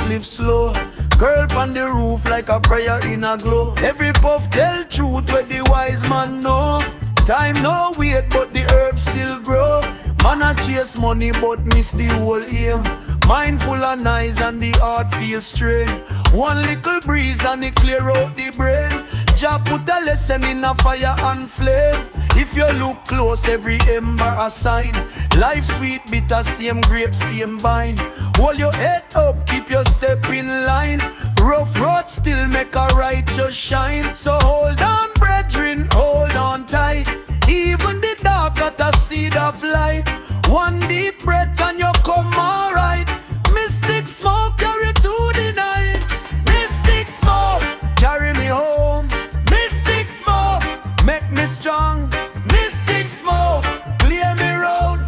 live slow. Girl on the roof like a prayer in a glow. Every puff tell truth where the wise man know. Time no wait but the herbs still grow. Man a chase money but me still hold aim. Mind full of nice and the heart feels strained. One little breeze and it clear out the brain. Jah put a lesson in a fire and flame. If you look close, every ember a sign. Life sweet, bitter, same grape, same vine. Hold your head up, keep your step in line. Rough road still make a righteous shine. So hold on, brethren, hold on tight. Even the dark got a seed of light. One deep breath and you come alright. Mystic smoke carry to the night. Mystic smoke carry me home. Mystic smoke make me strong. Mystic smoke clear me road.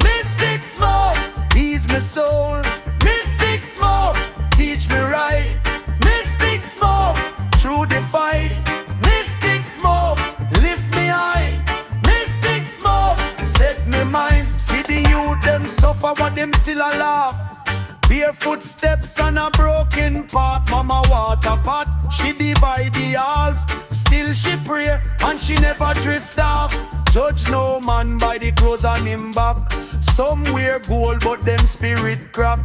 Mystic smoke ease me soul. Mystic smoke teach me right. Mystic smoke through the fight. Mystic smoke lift me high. Mystic smoke set me mind. See the youth them suffer but them still alive. Bare footsteps on a broken path. Mama water pot, she divide the half. Still she pray and she never drift off. Judge no man by the clothes on him back. Some wear gold but them spirit crack.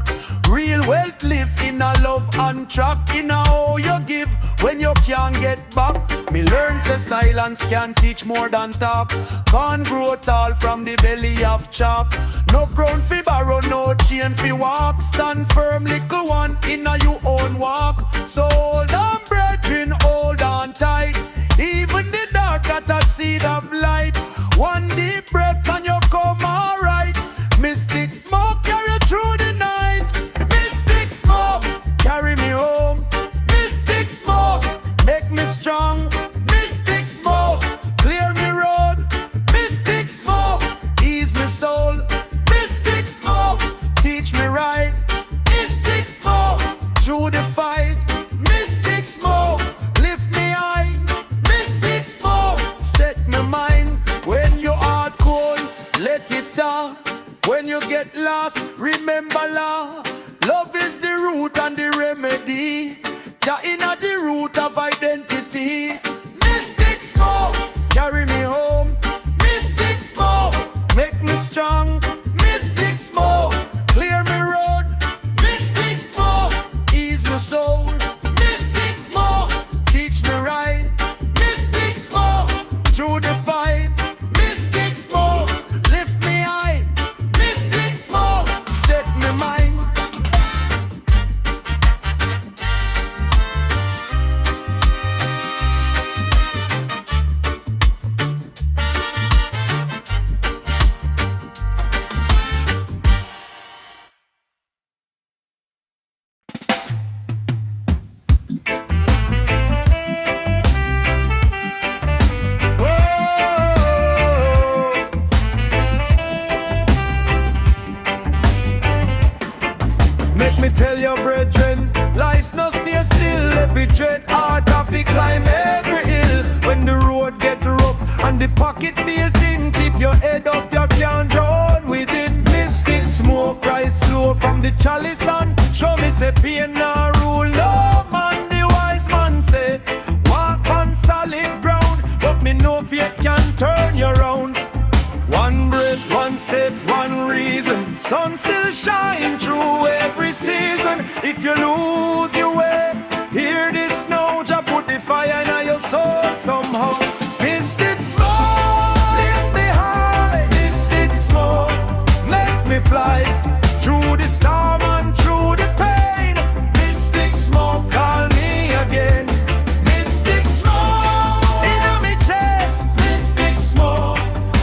Real wealth live in a love and track. In a how you give when you can't get back. Me learn say silence can teach more than talk. Can't grow tall from the belly of chalk. No ground fi borrow, no chain fi walk. Stand firm little one in a you own walk. So hold on brethren, hold on tight. Even the dark got a seed of light. One deep breath and you come alright. Mystic smoke carry through the night. Mystic smoke carry me home. Mystic smoke make me strong. Mystic smoke clear me road. Mystic smoke ease me soul. Mystic smoke teach me right. Mystic smoke through the fight. Mystic smoke lift me high. Mystic smoke set me mind. When your heart cold, let it down. When you get lost, remember law. Love is the root and the remedy. Jah inna the root of identity. Mystic smoke carry me home. Mystic smoke make me strong. Mystic smoke clear me road. Mystic smoke ease my soul. Mystic smoke teach me right. Mystic smoke through the fight. Mystic smoke lift me high. Mystic smoke set me mind. Make me tell your brethren, life's not stay still. Every dread hard traffic climb every hill. When the road get rough and the pocket built in, keep your head up, you can't drown within. Mystic smoke rise slow from the chalice land. Show me say pain now rule no man. The wise man say walk on solid ground, but me know fear can turn you around. One breath, one step, one reason. Sun still shine through every season. If you lose your way, hear this now. Jah put the fire in your soul somehow. Mystic smoke lift me high. Mystic smoke make me fly through the storm and through the pain. Mystic smoke call me again. Mystic smoke in my chest. Mystic smoke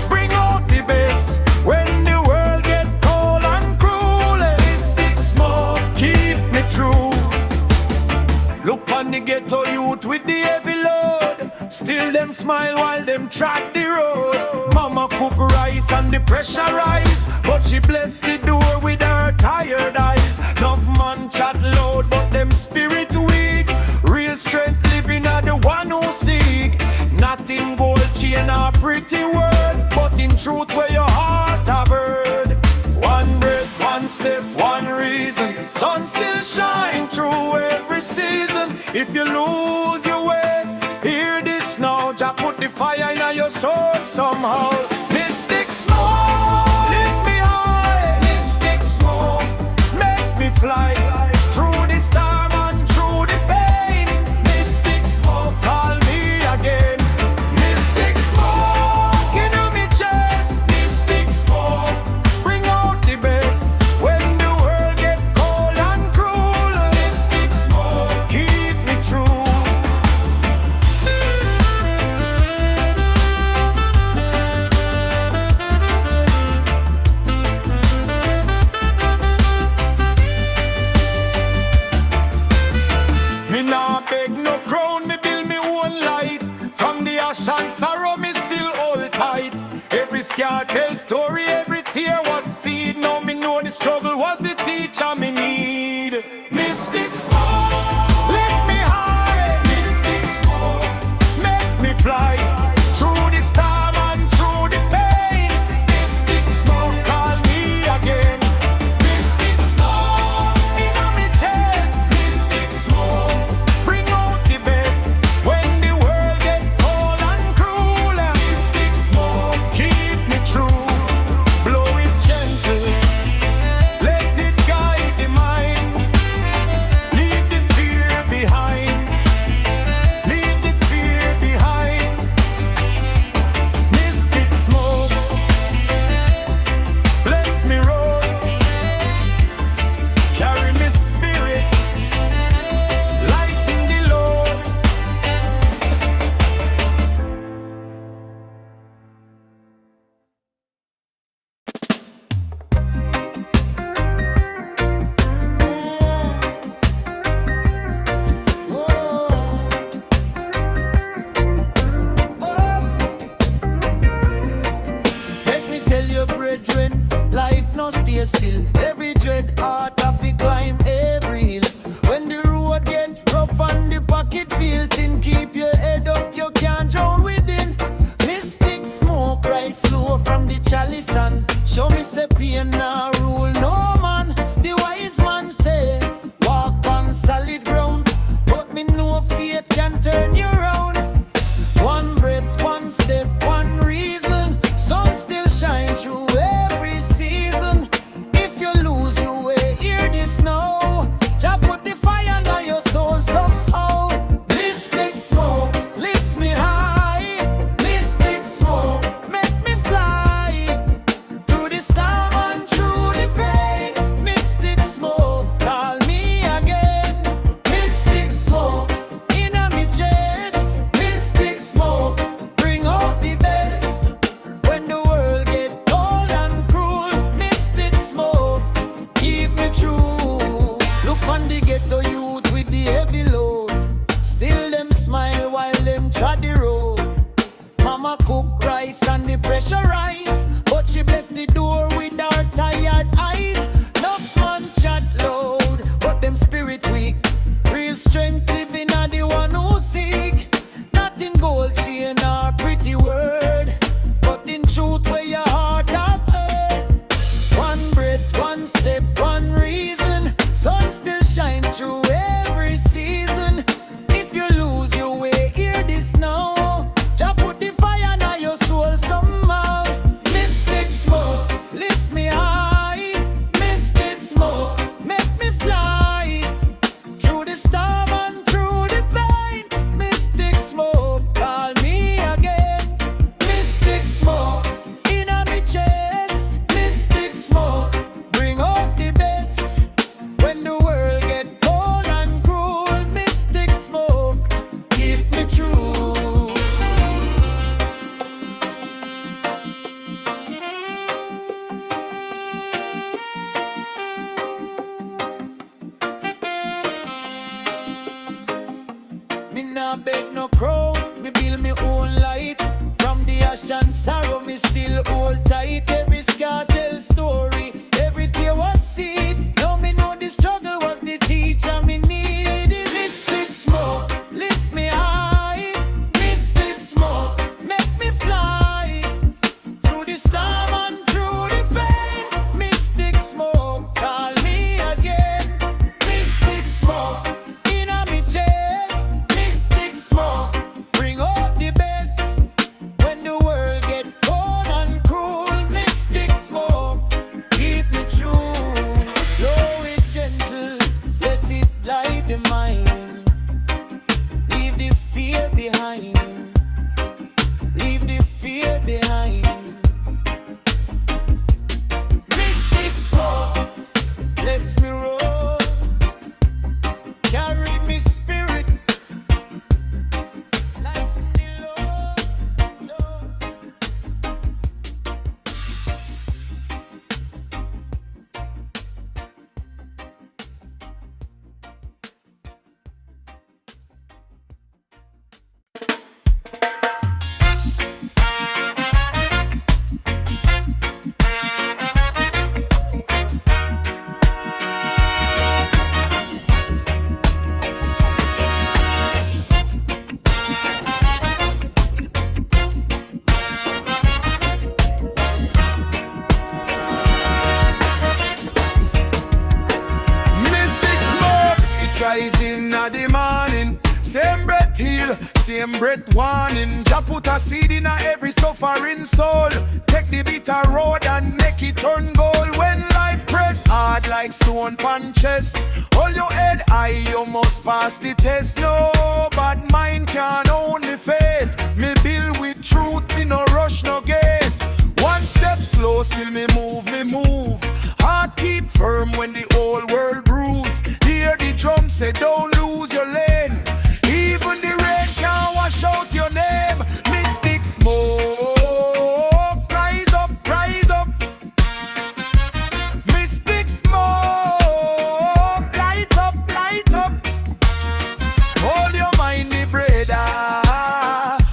bring out the best when the world get cold and cruel. Mystic smoke keep me true. Look on the ghetto youth with the heavy load. Still them smile while them track the road. Mama cook rice and the pressure rise, but she bless the door with her tired eyes. Enough man chat loud, but them spirit weak. Real strength living are the one who seek. Not in gold chain or pretty word, but in truth where your heart have heard. One breath, one step, one reason. Sun still shine through every season. If you lose your way, hear this now. Jah put the fire in your soul somehow. Mystic smoke, lift me high. Mystic smoke, make me fly through the storm and through the pain. Mystic smoke, call me again. Mystic smoke, in my chest. Mystic smoke, bring out the best when the world get cold and cruel. Mystic smoke, keep me true. Me nah beg no crown, me build me one light. From the ash and sorrow, me still hold tight. Every scar tell story, every tear was seed. Now me know the struggle was the teacher me need. Mystic smoke, lift me high. Mystic smoke, make me fly through the storm and through the pain. Mystic smoke, call me again. Mystic smoke, in my chest. Mystic smoke, bring out the best when the world get cold and cruel. Mystic smoke, keep me true. Blow it gentle, let it guide the mind. Leave the fear behind. Leave the fear behind. Mystic smoke, bless me road. Carry me spirit, lighten the load. Let me tell you, brethren, life no stay still. Every dread heart have to climb every hill. When the road get rough and the pocket feel thin, keep your head up, you can't drown within. Mystic smoke rise slow from the chalice and show me say pain nah rule no man. The wise man say walk on solid ground, but me know faith can turn you round. One breath, one step, one reason. Sun still shine through every season. If you lose your way, hear this now. Jah put the fire in your soul somehow. Mystic smoke, lift me high. Mystic smoke, make me fly through the storm and through the pain. Mystic smoke, call me again. Mystic smoke, in my chest. Mystic smoke, bring out the best when the world get cold and cruel. Mystic smoke, keep me true. Look on the ghetto youth with the heavy load. Still them smile while them trod the road. Mama cook rice and the pressure rise, but she bless the door with her tired eyes. Enough man chat loud, but them spirit weak. Real strength living are the one who seek. Not in gold chain or pretty word, but in truth where your heart have heard. One breath, one step, one reason. Sun still shine through every season. If you lose your way, hear this now. Jah put the fire in your soul somehow. Mystic smoke, lift me high. Mystic smoke, make me fly through the storm and through the pain. Mystic smoke, call me again. Mystic smoke, in my chest. Mystic smoke, bring out the best when the world get cold and cruel. Mystic smoke, keep me true. Me nah beg no crown, me build me own light. From the ash and sorrow, me still hold tight. Every scar tell story, every tear was seed. Now me know the struggle was the teacher me needed. Mystic smoke, lift me high. Mystic smoke, make me fly through the storm and through the pain. Mystic smoke, call me again. Mystic with the mind. Leave the fear behind. Leave the fear behind. Mystic smoke, bless me roll. Carry me spirit like the Lord. Rising at the morning, same breath heal, same breath warning. Jah put a seed in every suffering soul. Take the bitter road and make it turn gold. When life press hard like stone pan chest, hold your head high, you must pass the test. No bad mind can own the faith. Me build with truth, me no rush, no gate. One step slow, still me move, me move. Heart keep firm when the whole world bruise. Hear the drum say don't lose your lane. Even the rain can't wash out your name. Mystic smoke, rise up, rise up. Mystic smoke, light up, light up. Hold your mind, me brother.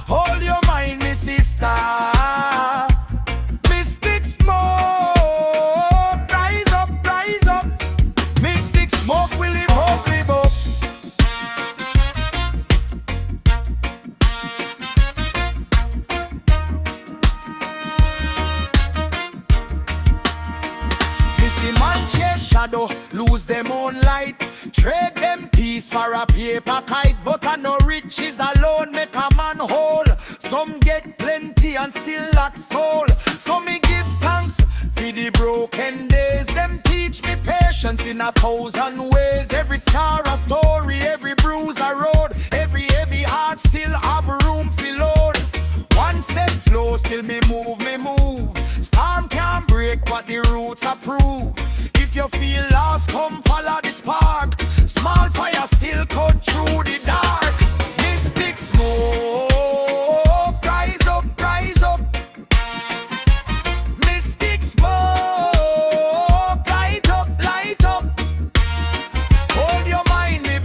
Hold your mind, me sister. Mystic smoke, rise up, rise up. Mystic smoke will live up, live up. Missy man chase shadow, lose them own light. Trade them peace for a paper kite. But I know riches alone make a man whole. Some get plenty and still lack soul. So me give thanks for the broken days. Them teach me patience in 1,000 ways. Every scar a story, every bruise a road. Every heavy heart still have room for load. One step slow, still me move, me move. Storm can't break what the roots approve. If you feel lost, come follow the spark. Small fire still cut through the dark. Mystic smoke, rise up, rise up. Mystic smoke, light up, light up. Hold your mind, me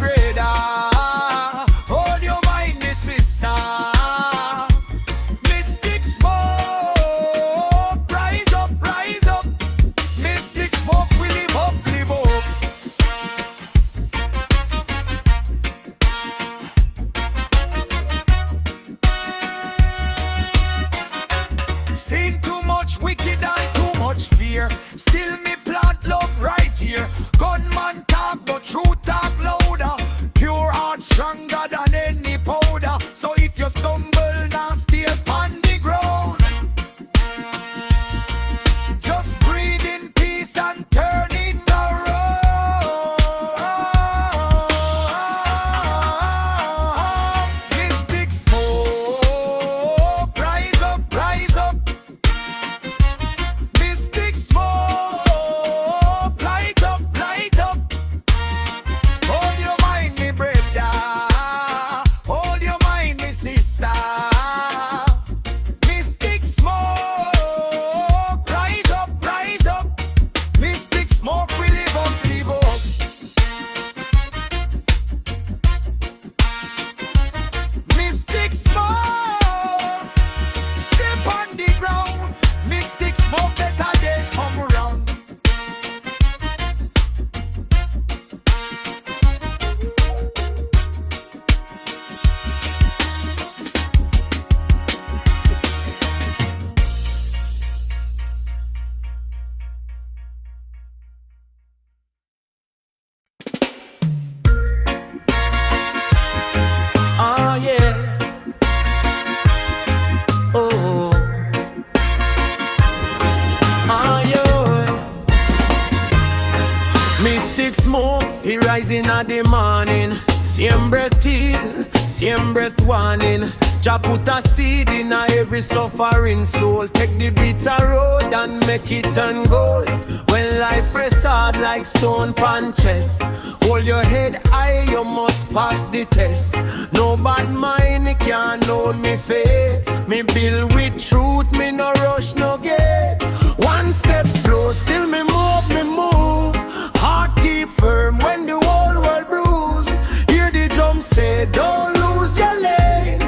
morning, same breath in, same breath warning. Jah put a seed in every suffering soul. Take the bitter road and make it turn gold. When life press hard like stone pan chest, hold your head high, you must pass the test. No bad mind can't own me faith. Me build with truth, me no rush, no gate. One step slow, still me move, me move. Heart keep firm when the whole world bruise. Hear the drum say, don't lose your lane.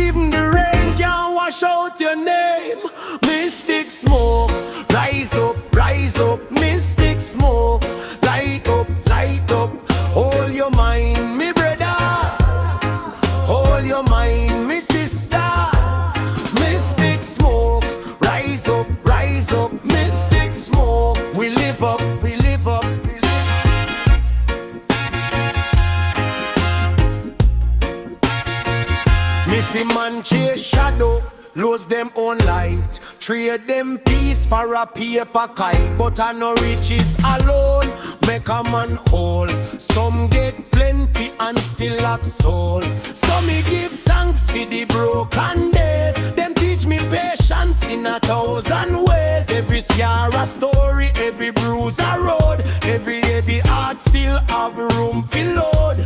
Even the rain can't wash out your name. Mystic smoke, rise up, mystic smoke. Light up, hold your mind, me brother. Hold your mind, me sister. Mystic smoke, rise up, mystic smoke. We live up, we live up. Missy man chase shadow, lose them own light. Trade them peace for a paper kite. But I no riches alone make a man whole. Some get plenty and still lack soul. So me give thanks for the broken days. Them teach me patience in 1,000 ways. Every scar a story, every bruise a road. Every heavy heart still have room for load.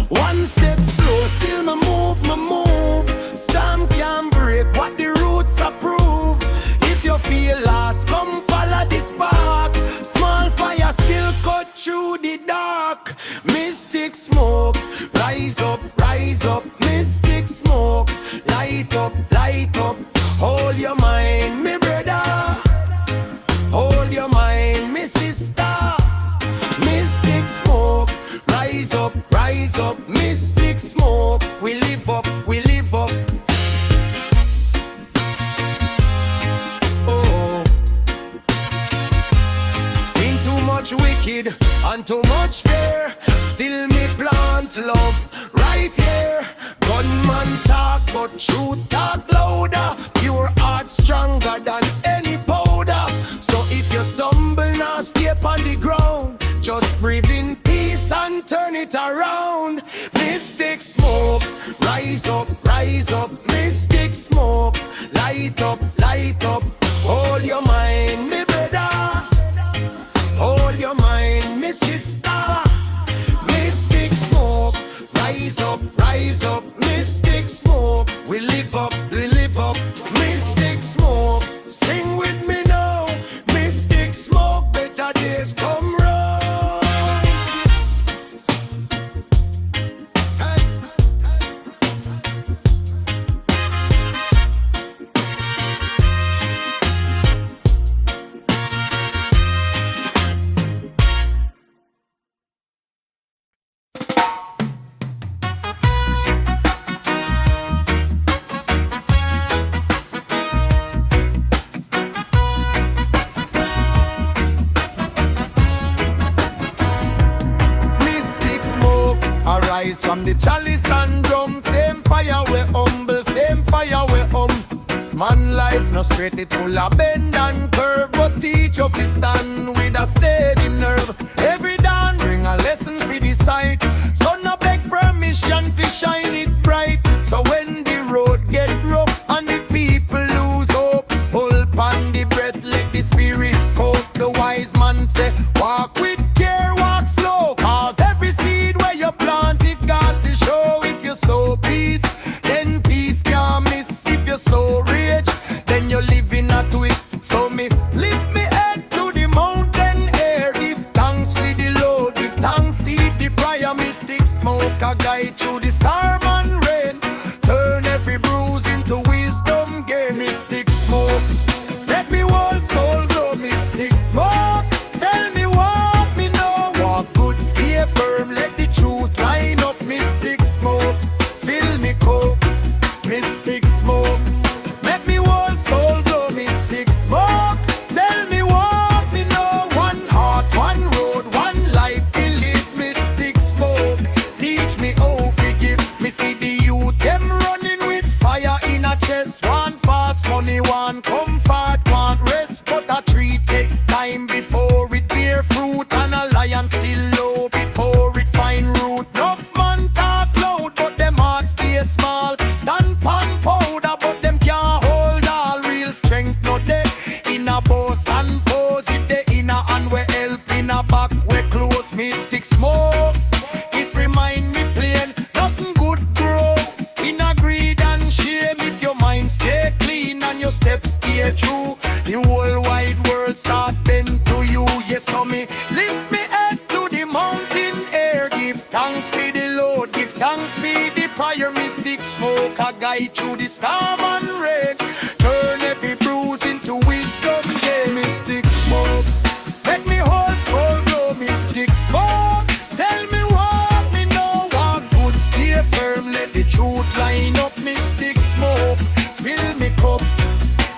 One step slow, still me move, me move. Storm can break what the roots approve. If you feel lost, come follow this spark. Small fire still cut through the dark. Mystic smoke, rise up, mystic smoke. Light up, hold your mind, me brother. Hold your mind, me sister. Mystic smoke, rise up, mystic smoke. We live up, we live up. Oh, seen too much wicked and too much fear. Still me plant love right here. Gunman talk, but truth talk louder. Pure heart stronger than any powder. So if you stumble now, stay on the ground. Just breathe in peace and turn it around. Mystic smoke, rise up, mystic smoke. Light up, hold your mind, me brother. Hold your mind, me sister. Mystic smoke, rise up, mystic smoke. We live up, mystic smoke. Sing with me now, mystic smoke. Better days come round. Hey. Arise from the chalice and drum. Same fire we humble, same fire we Man life no straight, it full of bend and curve. But teach up to stand with a steady nerve. Every dawn bring a lesson for the sight. So no beg permission to shine it bright. So when the road get rough and the people lose hope, hold on the breath, let the spirit cope. The wise man say, walk with care, walk slow. Cause every seed where you plant it got to show. If you sow peace, then peace can't miss. If you sow rage, then you live in a twist. So me lift me head to the mountain air. Give thanks for the Lord, give thanks to the prior. Mystic smoke a guide through the storm and rain. Turn every bruise into wisdom gain. Mystic smoke, let me whole soul grow. Mystic smoke, tell me what me know. Walk good, stay firm, let the truth line up. Mystic smoke, fill me cup. Mystic smoke, make me whole soul glow. Mystic smoke, tell me what me know. One heart, one road, one life, we live. Mystic smoke, teach me how to give. Me see the thanks be the prior mystic smoke, a guide through the storm and rain. Turn every bruise into wisdom gain. Mystic smoke, make me whole soul glow. Mystic smoke, tell me what me know. What good, stay firm, let the truth line up. Mystic smoke, fill me cup.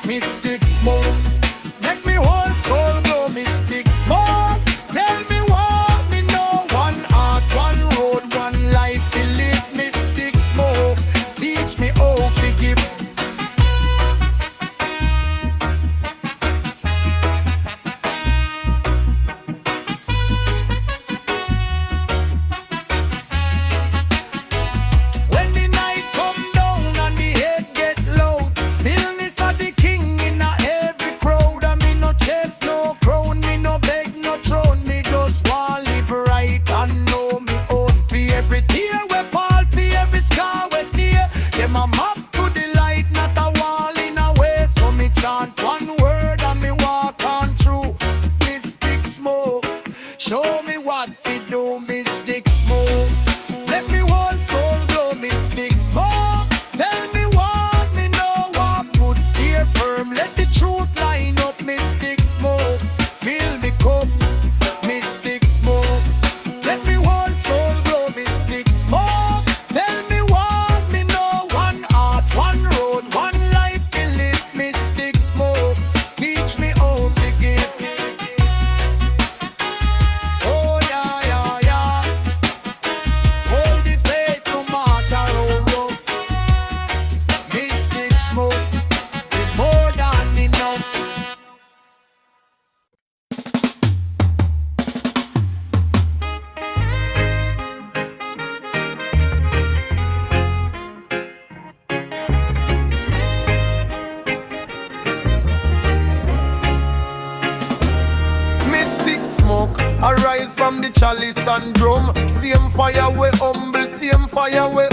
Mystic smoke, make me whole soul glow. Mystic smoke, tell me what me know. One heart, one road, one life to live. Mystic smoke, teach me how to give. When the night come down and the head get low, stillness of the king in a every crowd. And me no chase no crown, me no beg no throne. Me just want live right and know me own. For every tear we fall, for every scar we steer. Them a map to the light, not a wall in a way. So me chant one word and me walk on through. Mystic smoke, show me what fi do. Mystic smoke, let me one soul glow. Mystic smoke, tell me what me know. What good, stay firm, let the truth line up. Mystic smoke, fill me cup. Mystic smoke, let me one soul glow. Mystic smoke, tell me what me know. One heart, one road, one life to live. Mystic smoke, teach me how to give. Oh yeah, yeah, yeah. Hold the faith no matter how rough. Mystic smoke is more than enough. Mystic smoke arise from the chalice and drum. Same fire we humble, same fire we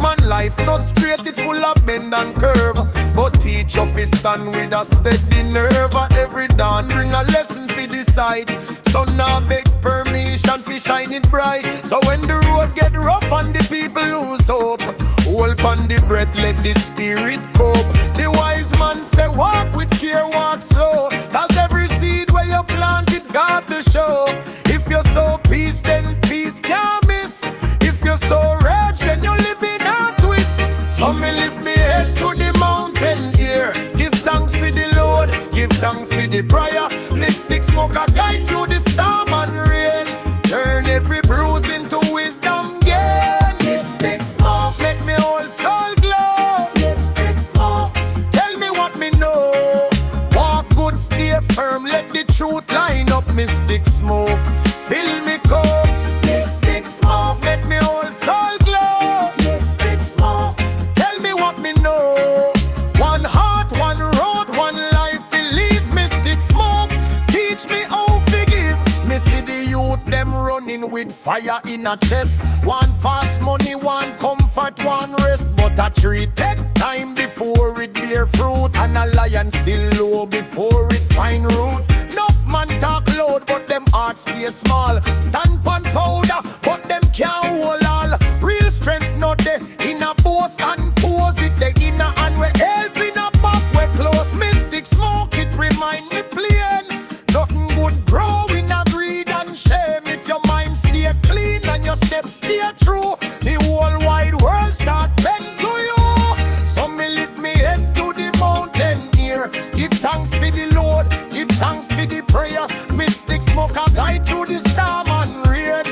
Man life no straight, it full of bend and curve. But teach of his stand with a steady nerve. At every dawn bring a lesson for decide. So now beg permission fi shine it bright. So when the road get rough and the people lose hope, hold on the breath, let the spirit cope. The wise man say walk with care, walk slow. Cause every seed where you plant it got to show. If you sow peace, then peace can't miss. If you sow rage, then you live in a twist. So me lift me head to the mountain here. Give thanks for the Lord, give thanks for the prayer. Mystic smoke a guide through the storm and rain. Turn every bruise into wisdom gain. Mystic smoke, make me whole soul glow. Mystic smoke, tell me what me know. Walk good, stay firm, let the truth line up. Mystic smoke, fill me cup. Mystic smoke, make me whole soul glow. Mystic smoke, tell me what me know. One heart, one road, one life to live. Mystic smoke, teach me how to give. Me see the youth them running with fire in a chest. One fast money, one comfort, one rest. But a tree take time before it bear fruit, and a lion still low before it find root. Enough man talk loud, but them hearts stay small. Stand pon powder, but them can't hold all. Real strength not there in a boast and pose. It the inner and we help in a back we close. Mystic smoke, it remind me plain. Nothing good grow in a greed and shame. If your mind stay clean and your steps stay true, the whole wide world start bend to you. So me lift me head to the mountain here. Give thanks for the Lord, give thanks for the prayer. Mystic smoke a guide through the storm and rain.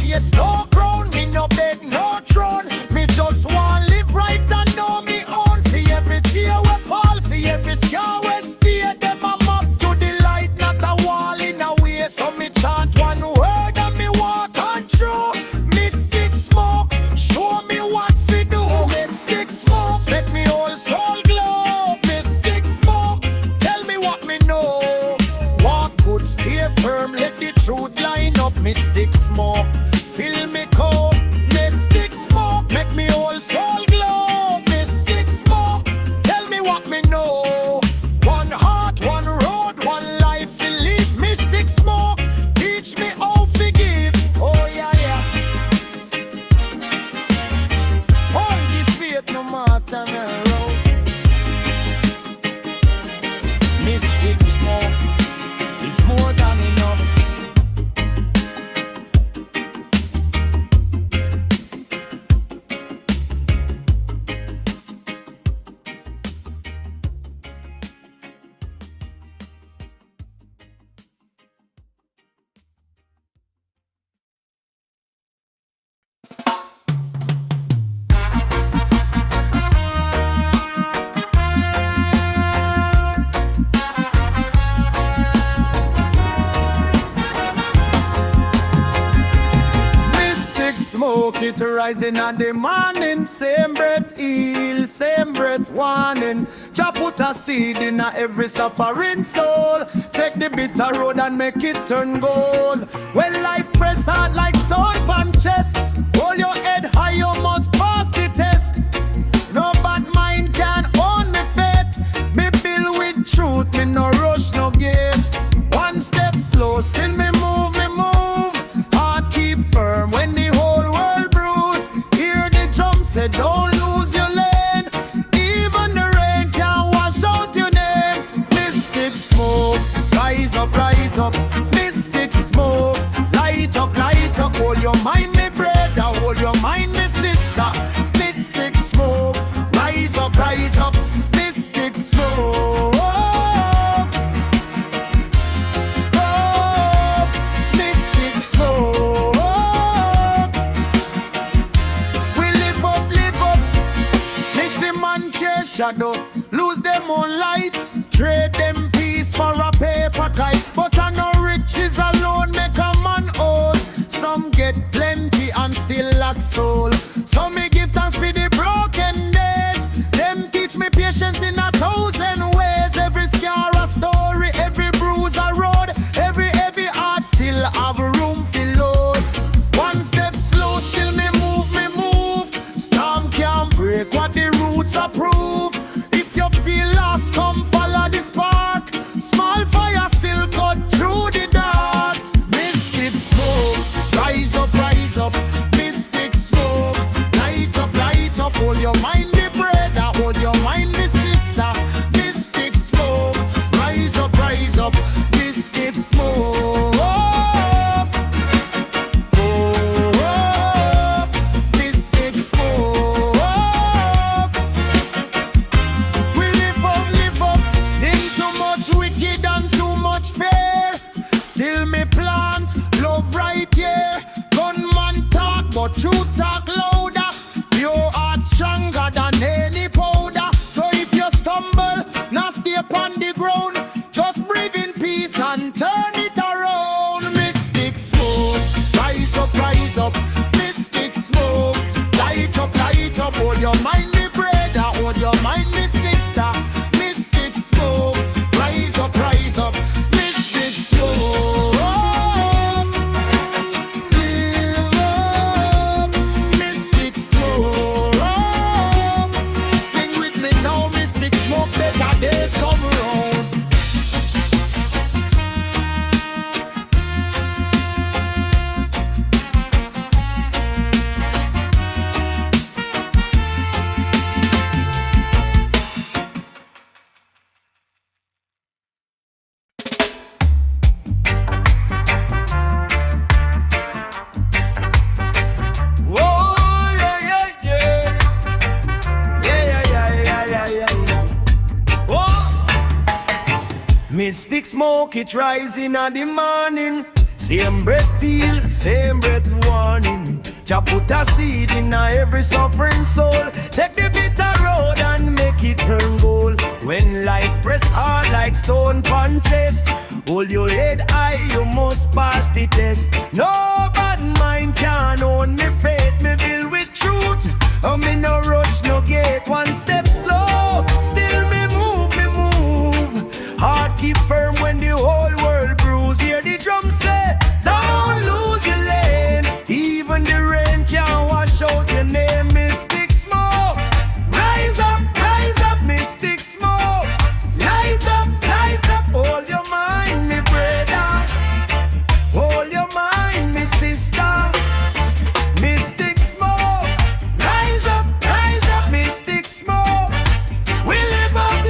chase no crown, me no beg no throne. Me just want live right and know me own. For every tear we fall, for every scar we stay, them a map to the light, not a wall in a way. So me chant one word and me walk on through. Mystic smoke, show me what to do. Mystic smoke, make me whole soul glow. Mystic smoke, tell me what me know. Walk good, stay firm, let the truth line up. Mystic smoke, fill me cup. Mystic smoke, make me whole soul glow. Mystic smoke, tell me what me know. One heart, one road, one life to live. Mystic smoke, teach me how to give. Oh yeah, yeah. Hold the faith no matter the road. Mystic smoke is more than enough. Smoke it rising at the morning. Same breath heal, same breath warning. Jah put a seed in every suffering soul. Take the bitter road and make it turn gold. When life press hard like stone on chest, hold your head high, you must pass the test. No bad mind can own me fate. Me build with truth, me no rush, no gate. One step slow, still me move, me move. Heart keep firm when the whole world bruise. Hear the drum say don't lose your lane. Even the rain can wash out your name. Mystic smoke, rise up, rise up. Mystic smoke, light up, light up. Hold your mind, me brother, hold your mind, me sister. Mystic smoke, rise up, rise up. Mystic smoke. Shadow, lose them on light, trade them peace for a paper kite. But I know riches alone make a man old. Some get plenty and still lack soul. So me give thanks for the broken days. Them teach me patience in 1,000 ways. Every scar a story, every bruise a road. Every heavy heart still have room for load. One step slow, still me move, me move. Storm can't break what the roots approve. Feel lost, come follow the spark. Small fire still cut through the dark. Mystic smoke, rise up, rise up. Mystic smoke, light up, light up. Hold your mind, me brother, hold your mind, me sister. Mystic smoke, rise up, rise up. Mystic smoke. Truth talk louder, your heart stronger than any powder. So if you stumble, now stay upon the ground. Just breathe in peace and turn it around. Mystic smoke, rise up, rise up. Mystic smoke, light up, light up. Hold your mind, me brother, hold your mind, me sister. Mystic smoke, rise up, rise up. Mystic smoke. Mystic smoke, it rising at the morning. Same breath feel, same breath warning. Jah put a seed in every suffering soul. Take the bitter road and make it turn gold. When life press hard like stone pan chest, hold your head high, you must pass the test. No bad mind can own me faith, me build with truth. Me no rush, no gate, one step slow. Still me move, heart keep firm when the whole world bruise. Hear the drum say, don't lose your lane. Even the rain can't wash out your name. Mystic smoke, rise up, mystic smoke. Light up, hold your mind, me brother. Hold your mind, me sister. Mystic smoke, rise up, mystic smoke. We live up.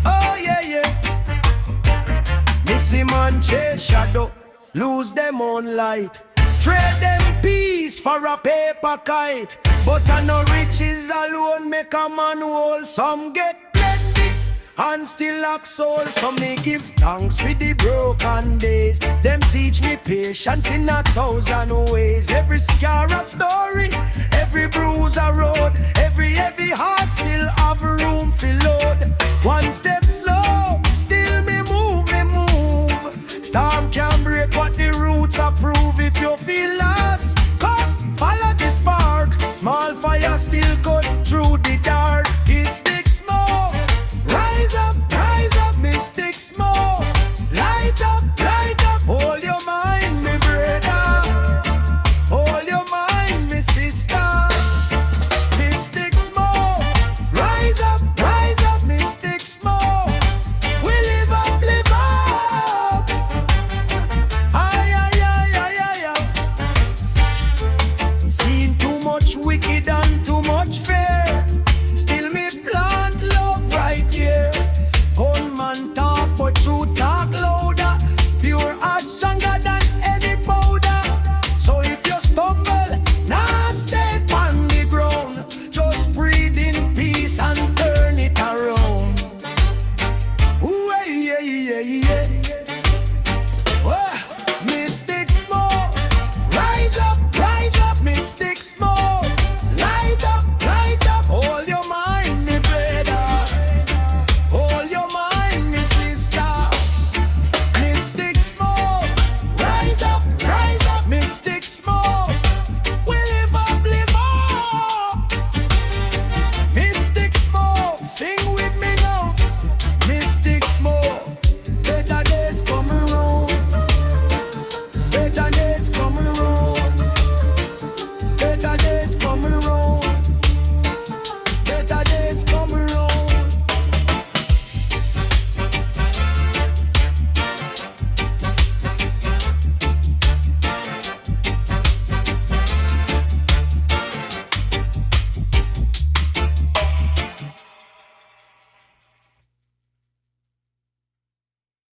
Oh yeah. Missy man chase shadow, lose them on light. Trade them peace for a paper kite. But I know riches alone make a man whole. Some get plenty and still lack soul. So me give thanks for the broken days. Them teach me patience in 1,000 ways. Every scar a story, every bruise a road. Every heavy heart still have room for load. One step slow, still me move. Storm can break what the roots approve. If you feel like